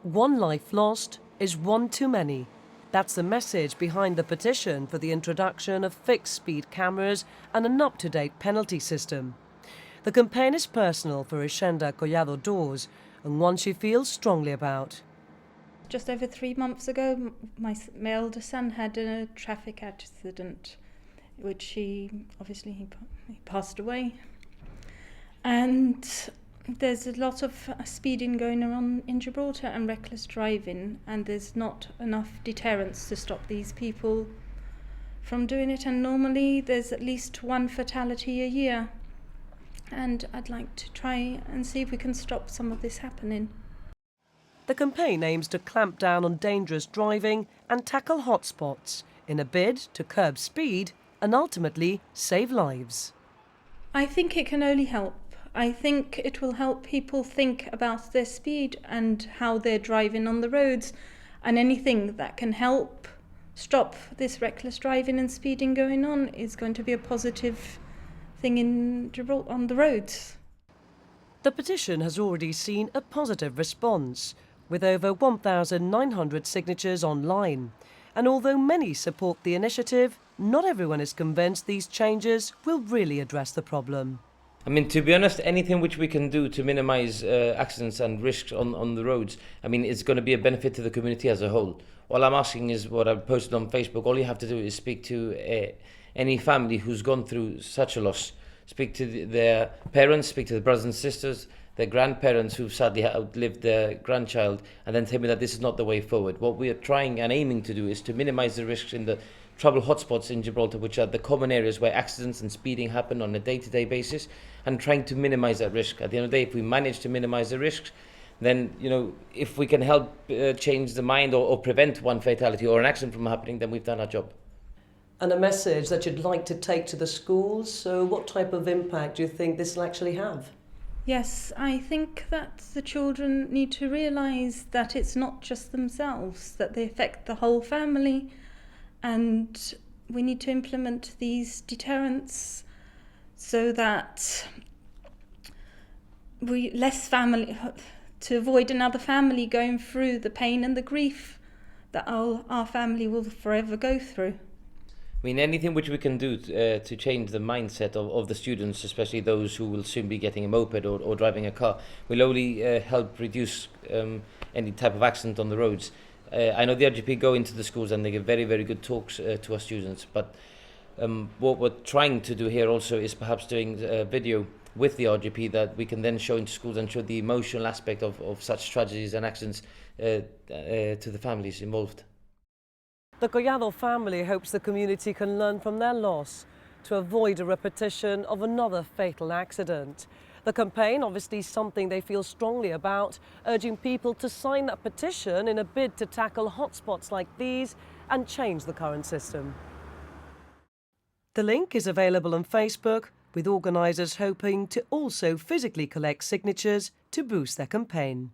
One life lost is one too many. That's the message behind the petition for the introduction of fixed-speed cameras and an up-to-date penalty system. The campaign is personal for Richenda Collado Dawes and one she feels strongly about. Just over 3 months ago, my eldest son had a traffic accident, which he passed away. And there's a lot of speeding going on in Gibraltar and reckless driving, and there's not enough deterrence to stop these people from doing it. And normally there's at least one fatality a year. And I'd like to try and see if we can stop some of this happening. The campaign aims to clamp down on dangerous driving and tackle hotspots in a bid to curb speed and ultimately save lives. I think it can only help. I think it will help people think about their speed and how they're driving on the roads, and anything that can help stop this reckless driving and speeding going on is going to be a positive thing in Gibraltar on the roads. The petition has already seen a positive response, with over 1,900 signatures online. And although many support the initiative, not everyone is convinced these changes will really address the problem. I mean, to be honest, anything which we can do to minimise accidents and risks on the roads, I mean, it's going to be a benefit to the community as a whole. All I'm asking is what I've posted on Facebook. All you have to do is speak to any family who's gone through such a loss. Speak to their parents, speak to the brothers and sisters, their grandparents who've sadly outlived their grandchild, and then tell me that this is not the way forward. What we are trying and aiming to do is to minimise the risks in the trouble hotspots in Gibraltar, which are the common areas where accidents and speeding happen on a day-to-day basis, and trying to minimise that risk. At the end of the day, if we manage to minimise the risks, then, you know, if we can help change the mind or prevent one fatality or an accident from happening, then we've done our job. And a message that you'd like to take to the schools, so what type of impact do you think this will actually have? Yes, I think that the children need to realise that it's not just themselves, that they affect the whole family, and we need to implement these deterrents so that to avoid another family going through the pain and the grief that our family will forever go through. I mean, anything which we can do to change the mindset of the students, especially those who will soon be getting a moped or driving a car, will only help reduce any type of accident on the roads. I know the RGP go into the schools and they give very, very good talks to our students, but what we're trying to do here also is perhaps doing a video with the RGP that we can then show into schools and show the emotional aspect of such tragedies and accidents to the families involved. The Collado family hopes the community can learn from their loss to avoid a repetition of another fatal accident. The campaign, obviously something they feel strongly about, urging people to sign that petition in a bid to tackle hotspots like these and change the current system. The link is available on Facebook, with organisers hoping to also physically collect signatures to boost their campaign.